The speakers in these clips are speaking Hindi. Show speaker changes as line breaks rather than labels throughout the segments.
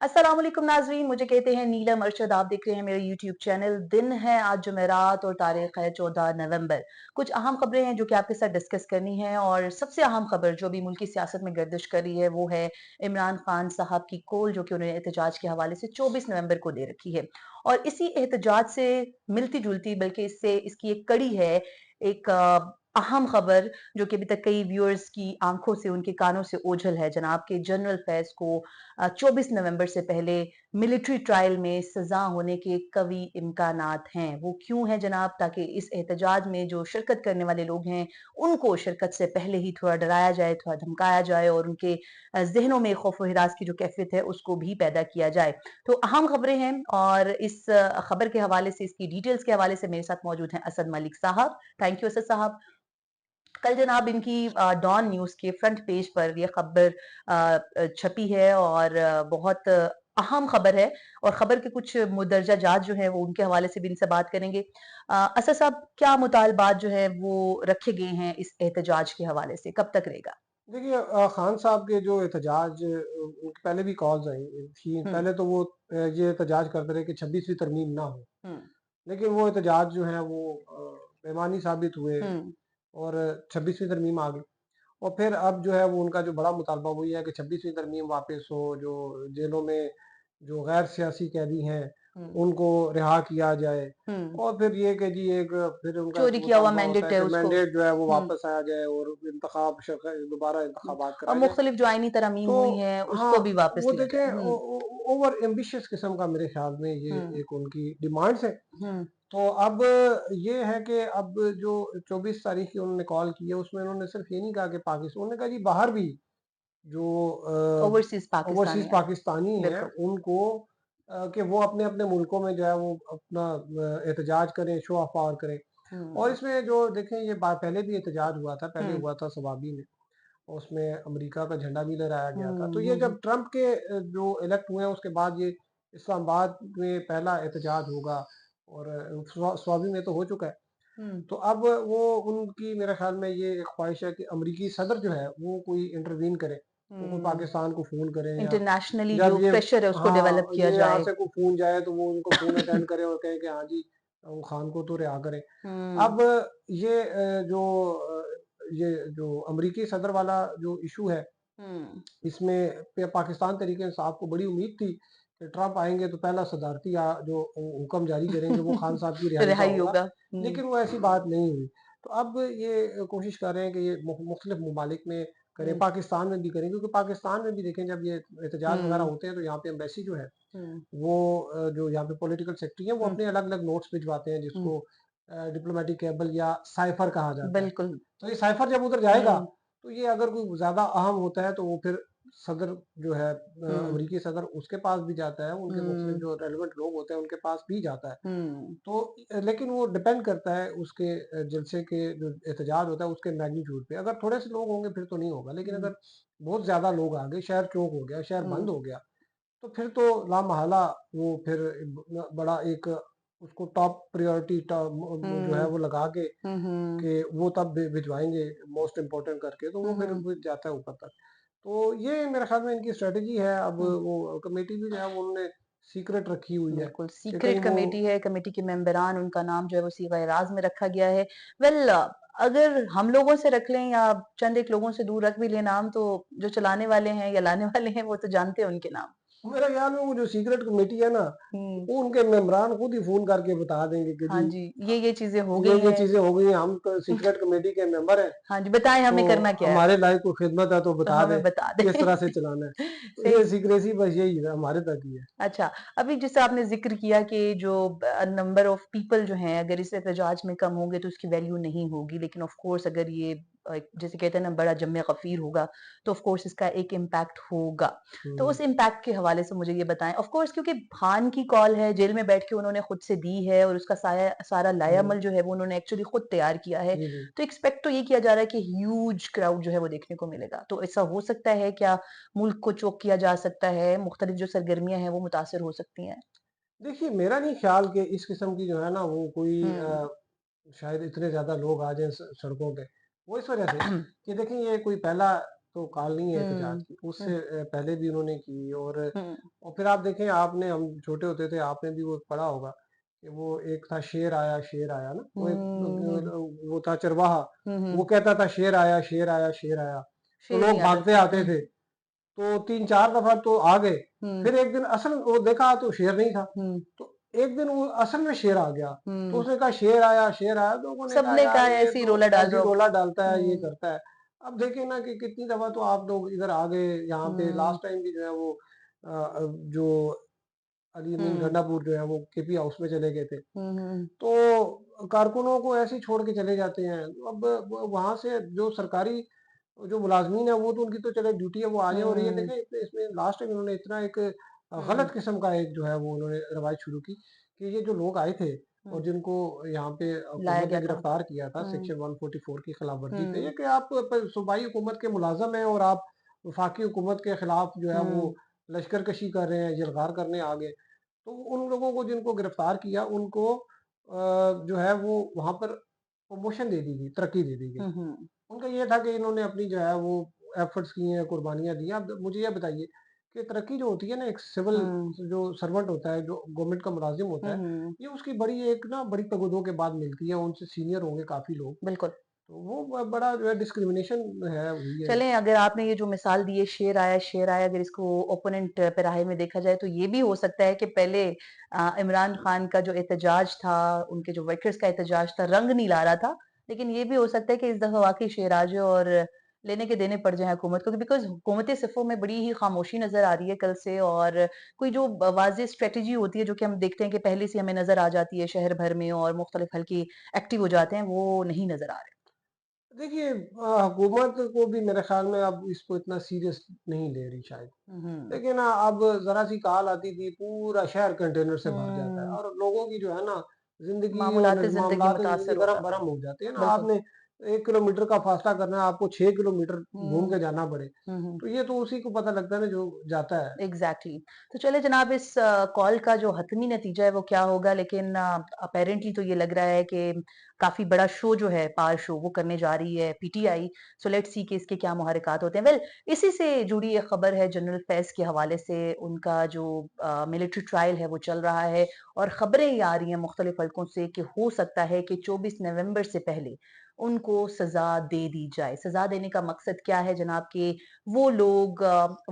अस्सलाम वालेकुम नाज़रीन, मुझे कहते हैं नीलम अरशद। आप देख रहे हैं मेरा यूट्यूब चैनल। दिन है आज जुमेरात और तारीख है 14 नवंबर। कुछ अहम खबरें हैं जो कि आपके साथ डिस्कस करनी है और सबसे अहम खबर जो अभी मुल्की सियासत में गर्दिश कर रही है वो है इमरान खान साहब की कॉल जो कि उन्होंने एहतजाज के हवाले से 24 नवंबर को दे रखी है। और इसी एहतजाज से मिलती जुलती बल्कि इससे इसकी एक कड़ी है, एक अहम खबर जो कि अभी तक कई व्यूअर्स की आंखों से उनके कानों से ओझल है। जनाब के जनरल फैज को 24 नवंबर से पहले मिलिट्री ट्रायल में सजा होने के कवी इम्कानात हैं। वो क्यों है जनाब? ताकि इस एहतजाज में जो शिरकत करने वाले लोग हैं उनको शिरकत से पहले ही थोड़ा डराया जाए, थोड़ा धमकाया जाए और उनके जहनों में खौफ व हिरास की जो कैफियत है उसको भी पैदा किया जाए। तो अहम खबरें हैं और इस खबर के हवाले से, इसकी डिटेल्स के हवाले से मेरे साथ मौजूद हैं असद मलिक साहब। थैंक यू असद साहब। कल जनाब इनकी डॉन न्यूज़ के फ्रंट पेज पर ये खबर छपी है और बहुत अहम खबर है और खबर के कुछ मुंदरजा जात जो हैं वो उनके हवाले से भी इनसे बात करेंगे। असद साहब, क्या मुतालबात जो हैं वो रखे गए हैं इस एहतजाज के हवाले से? कब तक रहेगा?
देखिए खान साहब के जो एहतजाज उनकी पहले भी कॉल्स आई थी।
हुँ,
पहले तो वो ये एहतजाज करते रहे कि 26वीं तरमीम ना हो,
हुँ,
लेकिन वो एहतजाज जो है वो बेमानी साबित हुए
हुँ,
और 26वीं तरमीम आ गई। और फिर अब जो है वो उनका जो बड़ा मुतालबा वो ये है कि 26वीं तरमीम वापस हो, जो जेलों में जो गैर सियासी कैदी हैं
हुँ,
उनको रिहा किया जाए।
हुँ।
और फिर ये कि जी एक फिर उनका एक
चोरी किया हुआ
मुतालबा होता
मैंडेट
है
है
कि
उसको।
मैंडेट जो है वो
हुँ,
वापस आया जाए और दोबारा
हुँ।
इंतखाबात
और
कराए जाए।
मुख्तलिफ जो आईनी तरमीम
तो
हुई हैं
हाँ,
उसको भी वापस
वो
लिया
देखें
जाए। हुँ,
ओवर एम्बिशियस किस्म का मेरे ख्याल में ये
हुँ,
एक उनकी डिमांड्स है।
हुँ,
तो अब ये है कि अब जो 24 तारीख की उन्होंने कॉल की है उसमें उन्होंने सिर्फ ये नहीं कहा कि पाकिस्तान, उन्होंने कहा जी बाहर भी जो
ओवरसीज़
ओवरसीज
पाकिस्तानी हैं।
पाकिस्तानी हैं
बिल्कुल।
उनको कि वो अपने अपने मुल्कों में जो है वो अपना एहतजाज करें, शो ऑफ पावर करें। और
हुँ,
इसमें जो देखें ये बात पहले भी एहतजाज हुआ था, पहले
हुँ,
हुआ था सवाबी में, उसमें अमेरिका का झंडा भी लहराया गया था। तो
हुँ,
ये
हुँ, हुँ,
जब ट्रंप के जो इलेक्ट हुए हैं उसके बाद ये इस्लामाबाद में पहला एहतजाज होगा और स्वाबी में तो हो चुका है।
हुँ,
तो अब वो उनकी मेरे ख्याल में ये एक ख्वाहिश है कि अमेरिकी सदर जो है वो कोई इंटरवीन करे, वो कोई
हुँ।
पाकिस्तान को फ़ोन करें या
इंटरनेशनली
जब
जो
ये
प्रेशर है उसको
हाँ,
डेवलप किया
ये यहाँ
जाए।
से कोई फ़ोन जाए तो वो उनको फ़ोन अटेंड करें और कहें कि हाँ जी, वो खान को तो रिहा करें।
हुँ,
अब ये ये जो अमेरिकी सदर वाला जो इश्यू है,
हुँ।
इसमें पाकिस्तान तहरीक इंसाफ को बड़ी उम्मीद थी कि ट्रंप आएंगे तो पहला सदारती जो हुक्म जारी करेंगे वो खान साहब की रिहाई का
रिहाई
होगा,
होगा। हुँ,
लेकिन वो ऐसी बात नहीं हुई। तो अब ये कोशिश कर रहे हैं कि ये मुख्तलिफ ममालिक में करें,
हुँ,
पाकिस्तान में भी करें, क्योंकि पाकिस्तान में भी देखें जब ये एहतजाज वगैरह
हुँ,
होते हैं तो यहाँ पे एम्बेसी जो है
हुँ,
वो जो यहाँ पे पॉलिटिकल सेक्रेटरी है वो
हुँ,
अपने अलग अलग नोट्स भिजवाते हैं
हुँ।
जिसको डिप्लोमेटिक केबल या साइफर कहा जाता है।
बिल्कुल।
तो ये साइफर जब उधर जाएगा
हुँ,
तो ये अगर कोई ज्यादा अहम होता है तो वो फिर सदर जो है
हुँ,
अमेरिकी सदर उसके पास भी जाता है, उनके मुख्तलिफ
हुँ,
जो रेलिवेंट लोग होते हैं उनके पास भी जाता है।
हुँ,
तो लेकिन वो डिपेंड करता है उसके जलसे के जो एहतजाज होता है उसके मैग्नीट्यूड पे। अगर थोड़े से लोग होंगे फिर तो नहीं होगा, लेकिन
हुँ,
अगर बहुत ज्यादा लोग आ गए, शहर चौक हो गया, शहर
हुँ,
बंद हो गया, तो फिर तो लामहला वो फिर बड़ा एक उसको टॉप प्रायोरिटी जो है
हुँ,
वो लगा के
हुँ, हुँ,
कि वो तब भिजवाएंगे मोस्ट इम्पोर्टेंट करके, तो
हुँ,
वो फिर
हुँ,
जाता है ऊपर तक। तो ये मेरे ख्याल में इनकी स्ट्रेटजी है। अब
हुँ।
वो कमेटी भी जो है वो उन्होंने सीक्रेट रखी हुई है
बिल्कुल,
कि
सीक्रेट
कहीं वो
कमेटी है, कमेटी के मेंबरान उनका नाम जो है वो सीगा-ए-राज़ में रखा गया है। वेल अगर हम लोगों से रख लें या चंद एक लोगों से दूर रख भी लें नाम, तो जो चलाने वाले हैं या लाने वाले हैं वो तो जानते हैं उनके नाम।
मेरे ख्याल में वो जो सीक्रेट कमेटी है ना,
हुँ।
वो उनके मेंबरान खुद ही फोन करके बता देंगे कि
हाँ
जी
जी, ये चीज़ें हो गई
ये
हैं।
चीजें हो गई हैं, हम तो सीक्रेट कमेटी के मेंबर हैं,
हाँ जी, बताएँ
तो
हमें करना क्या है?
हमारे लायक कोई खिदमत है तो
तो
बता दे
हमें बता दें।
किस तरह से चलाना है। तो
सही।
ये सीक्रेसी बस यही है, हमारे तक ही है।
अच्छा, अभी जैसे आपने ज़िक्र किया कि जो नंबर ऑफ पीपल जो हैं अगर इस एहतजाज में कम होंगे तो उसकी वैल्यू नहीं होगी। लेकिन ऑफ़ कोर्स अगर ये जैसे कहते हैं ना बड़ा जम्मे गफ़ीर होगा, तो ऑफ़ कोर्स इसका एक इम्पैक्ट होगा। तो
हम्म,
उस इम्पैक्ट के हवाले से मुझे ये बताएँ। ऑफ़ कोर्स क्योंकि खान की कॉल है, जेल में बैठ के उन्होंने खुद से दी है और उसका सारा
हम्म,
लाएमल जो है वो उन्होंने एक्चुअली खुद तैयार किया है।
जी जी।
तो एक्सपेक्ट तो ये किया जा रहा है कि ह्यूज क्राउड जो है वो देखने को मिलेगा। तो ऐसा हो सकता है क्या? मुल्क को चोक किया जा सकता है, मुख्तलिफ जो सरगर्मियाँ हैं वो मुतासिर हो सकती हैं।
देखिए मेरा नहीं ख्याल कि इस किस्म की जो है ना वो कोई
हुँ।
शायद इतने ज्यादा लोग आ जाएं सड़कों पे। वो इस वजह से कि देखें ये कोई पहला तो कॉल नहीं है एहतजाज
हुँ,
की,
हुँ,
उससे पहले भी उन्होंने की।
हुँ,
और फिर आप देखें, आपने हम छोटे होते थे, आपने भी वो पढ़ा होगा कि वो एक था शेर आया ना, वो एक
हुँ,
वो था चरवाहा,
हुँ,
वो
हुँ,
कहता था शेर आया, शेर आया, शेर आया। तो
शेर नहीं
लोग
आता
भागते
था।
आते थे, तो 3-4 दफ़ा तो आ गए,
हुँ,
फिर एक दिन असल वो देखा तो शेर नहीं था,
हुँ,
तो एक दिन वो असल में शेर आ गया, तो
हुँ,
उसने कहा शेर आया, तो लोगों ने कहा
सबने
यार
कहा
ये
ऐसे ही
तो
रोला डाल
ऐसे
रहा
ही
होगा।
रोला डालता है, ये
हुँ,
करता है। अब देखिए ना कि कितनी दफ़ा तो आप लोग इधर आ गए, यहाँ पे
हुँ,
लास्ट टाइम भी जो है वो जो अली अमीन
हुँ,
गंडापुर जो है वो केपी हाउस में चले गए थे।
हुँ, हुँ,
तो कारकुनों को ऐसे ही छोड़ के चले जाते हैं। अब वहाँ से जो सरकारी जो मुलाज़मीन है वो तो उनकी तो चलो ड्यूटी है, वो आ जाएँ। और ये
हुँ,
देखें इसमें लास्ट टाइम इन्होंने इतना एक
हुँ,
गलत किस्म का एक जो है वो उन्होंने रवायत शुरू की कि ये जो लोग आए थे
हुँ,
और जिनको यहाँ पे
लाया
हुकूमत
गया
ने
था।
गिरफ्तार किया था
हुँ,
सेक्शन 144 की खिलाफ वर्जी पे,
हुँ,
ये कि आप सूबाई हुकूमत के मुलाजम हैं और आप वफाकी हुकूमत के खिलाफ जो है वो
हुँ,
लश्कर कशी कर रहे हैं, यलगार करने आ गए। तो उन लोगों को जिनको गिरफ्तार किया उनको जो है वो वहाँ पर प्रमोशन दे दी गई, तरक्की दे दी गई।
हुँ, हुँ,
उनका ये था कि इन्होंने अपनी जो है वो एफर्ट्स किए हैं, कुर्बानियाँ दी हैं। अब मुझे ये बताइए कि तरक्की जो होती है ना, एक सिविल
हुँ,
जो सर्वेंट होता है, जो गवर्नमेंट का मुलाज़िम होता
हुँ,
है,
हुँ,
ये उसकी बड़ी एक ना बड़ी तगदों के बाद मिलती है, उनसे सीनियर होंगे काफ़ी लोग।
बिल्कुल।
तो वो बड़ा जो है डिस्क्रिमिनेशन है हुई है।
चलें अगर आपने ये जो मिसाल दी है शेर आया अगर इसको ओपोनेंट पेराहे में देखा जाए तो ये भी हो सकता है कि पहले इमरान खान का जो एहतजाज था, उनके जो वर्कर्स का एहतजाज था, रंग नहीं ला रहा था। लेकिन ये भी हो सकता है कि इस दफ़ा वाक़ई शेर आ जाए और लेने के देने पड़ जाएँ हुकूमत को बिकॉज़ हुकूमती सफ़ों में बड़ी ही खामोशी नज़र आ रही है कल से और कोई जो वाज़ेह स्ट्रैटेजी होती है जो कि हम देखते हैं कि पहले से हमें नज़र आ जाती है शहर भर में और मुख्तलिफ हल्के एक्टिव हो जाते हैं, वो नहीं नज़र आ रहे।
देखिए हुकूमत को भी मेरे ख़्याल में अब इसको इतना सीरियस नहीं ले रही शायद।
हुँ, हुँ।
देखिए ना, अब ज़रा-सी कॉल आती थी, पूरा शहर कंटेनर से भर जाता है
हुँ।
और लोगों की जो है ना, ज़िंदगी और
मामूलाते ज़िंदगी
मामलात ज़िंदगी
मुतासिर होता है।
गरम-भरम हो जाते हैं ना।
बिल्कुल।
आपने 1 किलोमीटर का फासला करना है, आपको 6 किलोमीटर घूम
हुँ,
के जाना पड़े,
हुँ, हुँ।
तो ये तो उसी को पता लगता है ना जो जाता है।
एग्ज़ैक्टली। तो चलिए जनाब इस कॉल का जो हतमी नतीजा है वो क्या होगा लेकिन अपेरेंटली तो ये लग रहा है कि काफ़ी बड़ा शो जो है पार शो वो करने जा रही है पीटीआई। सो लेट्स सी कि इसके क्या मुहर्रिकात होते हैं। वेल इसी से जुड़ी एक खबर है जनरल फैज़ के हवाले से उनका जो मिलिट्री ट्रायल है वो चल रहा है और खबरें ये आ रही हैं मुख्तलिफ हलकों से कि हो सकता है कि 24 नवंबर से पहले उनको सज़ा दे दी जाए। सज़ा देने का मकसद क्या है जनाब कि वो लोग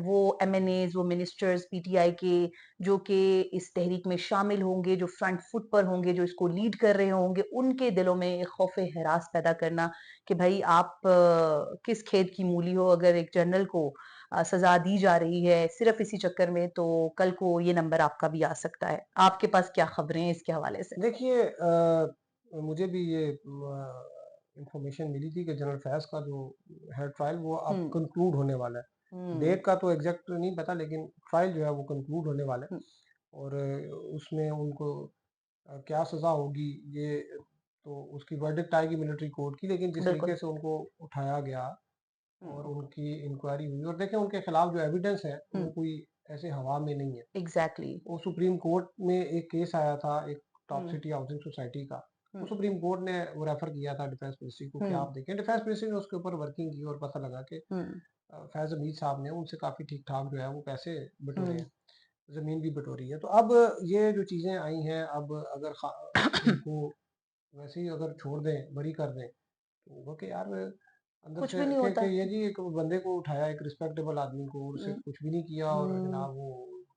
वो एमएनएज़, वो मिनिस्टर्स पीटीआई के जो कि इस तहरीक में शामिल होंगे, जो फ्रंट फुट पर होंगे, जो इसको लीड कर रहे होंगे, उनके दिलों में एक खौफ-ए-हरास पैदा करना कि भई आप किस खेत की मूली हो, अगर एक जनरल को सज़ा दी जा रही है सिर्फ़ इसी चक्कर में, तो कल को ये नंबर आपका भी आ सकता है। आपके पास क्या खबरें हैं इसके हवाले से?
देखिए मुझे भी ये इन्फॉर्मेशन मिली थी कि जनरल फैज़ का जो है ट्रायल वो अब
हुँ,
कंक्लूड होने वाला है।
हुँ,
डेट का तो एग्ज़ैक्ट नहीं पता, लेकिन ट्रायल जो है वो कंक्लूड होने वाला है
हुँ,
और उसमें उनको क्या सज़ा होगी ये तो उसकी वर्डिक्ट आएगी मिलिट्री कोर्ट की। लेकिन जिस
बिल्कुल।
तरीके से उनको उठाया गया और
हुँ,
उनकी इंक्वायरी हुई और देखें उनके खिलाफ जो एविडेंस है
हुँ,
वो कोई ऐसे हवा में नहीं है।
एग्ज़ैक्टली।
वो सुप्रीम कोर्ट में एक केस आया था एक टॉप
हुँ,
सिटी हाउसिंग सोसाइटी का। वो
हुँ,
सुप्रीम कोर्ट ने वो रेफर किया था डिफेंस मिनिस्ट्री को कि
हुँ,
आप देखें। डिफेंस मिनिस्ट्री ने उसके ऊपर वर्किंग की और पता लगा कि
हुँ,
फैज़ हमीद साहब ने उनसे काफ़ी ठीक-ठाक जो है वो पैसे बटोरे
हुँ।
हैं, ज़मीन भी बटोरी है। तो अब ये जो चीज़ें आई हैं, अब अगर इनको वैसे ही अगर छोड़ दें, बरी कर दें, तो होगा कि यार अंदर
कुछ
से
भी नहीं
के
होता।
ये जी एक बंदे को उठाया, एक रिस्पेक्टेबल आदमी को, और उसे
हुँ,
कुछ भी नहीं किया और
हुँ,
जनाब वो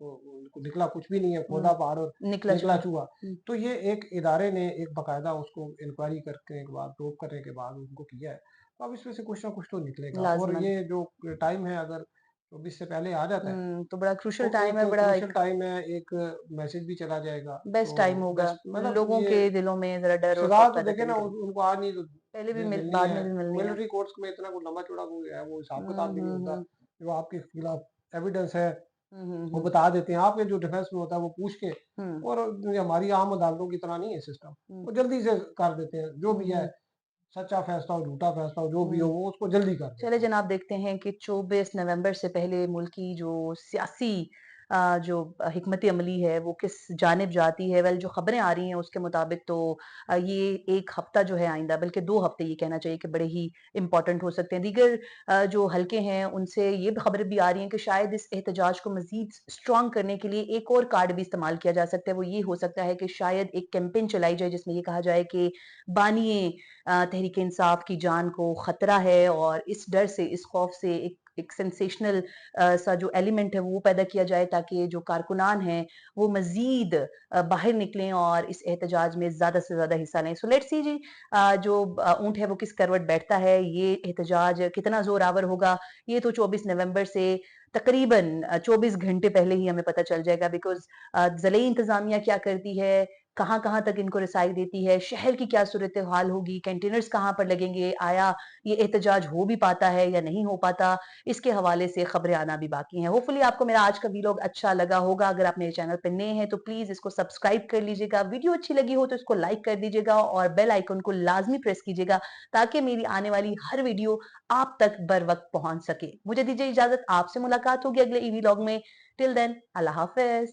उनको निकला कुछ भी नहीं है,
हुँ,
खोदा पहाड़ और
निकला
निकला
चूहा।
चूहा।
हुँ,
तो ये एक इदारे ने एक बाकायदा उसको इंक्वायरी करने के बाद, प्रोब करने के बाद उनको किया है। तो अब इसमें से कुछ ना कुछ तो निकलेगा और
लाज़िमन।
ये जो टाइम है, अगर 24 से पहले आ जाता है,
तो बड़ा क्रूशियल
तो
टाइम
एक
है, बड़ा
क्रूशियल
एक
टाइम है, एक मैसेज भी चला जाएगा,
बेस्ट टाइम
तो
होगा।
बेस्ट मतलब
लोगों
ये
के दिलों में ज़रा डर और
सज़ा
खौफ
तो
पैदा
देखे ना
करेगा।
उनको आज नहीं तो
पहले भी
मिलनी
बाद
है।
में भी मिलनी है।
मिलिट्री कोर्ट्स में इतना कोई लंबा चौड़ा कोई है वो हिसाब
हुँ,
किताब भी नहीं
हुँ,
होता।
हुँ।
जो आपके खिलाफ एविडेंस है
हुँ, हुँ,
वो
हुँ।
बता देते हैं। आपके जो डिफेंस में होता है वो पूछ के,
हुँ,
और ये हमारी आम अदालतों की तरह नहीं है सिस्टम।
हुँ,
वो जल्दी से कर देते हैं, जो
हुँ,
भी है,
हुँ,
सच्चा फैसला हो, झूठा फैसला हो, जो भी हो,
हुँ।
वो उसको जल्दी कर
चलिए
देते हैं।
जनाब देखते हैं कि 24 नवंबर से पहले मुल्क की जो सियासी जो हिकमत अमली है वो किस जानिब जाती है। वेल जो खबरें आ रही हैं उसके मुताबिक तो ये 1 हफ्ता जो है आइंदा, बल्कि 2 हफ्ते ये कहना चाहिए कि बड़े ही इम्पोर्टेंट हो सकते हैं। दीगर जो हलके हैं उनसे ये खबरें भी आ रही हैं कि शायद इस एहतजाज को मज़ीद स्ट्रॉन्ग करने के लिए एक और कार्ड भी इस्तेमाल किया जा सकता है। वो ये हो सकता है कि शायद एक कैंपेन चलाई जाए जिसमें ये कहा जाए कि बानिए तहरीक-ए-इंसाफ की जान को खतरा है, और इस डर से, इस खौफ से एक सेंसेशनल सा जो एलिमेंट है वो पैदा किया जाए, ताकि जो कारकुनान हैं वो मज़ीद बाहर निकलें और इस एहतजाज में ज़्यादा से ज़्यादा हिस्सा लें। सो लेट्स सी जी, जो ऊँट है वो किस करवट बैठता है, ये एहतजाज कितना ज़ोरावर होगा, ये तो 24 नवंबर से तकरीबन 24 घंटे पहले ही हमें पता चल जाएगा। बिकॉज़ ज़िले इंतज़ामिया क्या करती है, कहाँ-कहाँ तक इनको रसाई देती है, शहर की क्या सूरत-ए-हाल होगी, कंटेनर्स कहाँ पर लगेंगे, आया ये एहतजाज हो भी पाता है या नहीं हो पाता, इसके हवाले से खबरें आना भी बाकी हैं। होपफुली आपको मेरा आज का व्लॉग अच्छा लगा होगा। अगर आप मेरे चैनल पे नए हैं तो प्लीज़ इसको सब्सक्राइब कर लीजिएगा। वीडियो अच्छी लगी हो तो इसको लाइक कर दीजिएगा और बेल आइकन को लाज़मी प्रेस कीजिएगा, ताकि मेरी आने वाली हर वीडियो आप तक बर वक़्त पहुँच सके। मुझे दीजिए इजाज़त, आपसे मुलाकात होगी अगले व्लॉग में। टिल देन अल्लाह हाफ़िज़।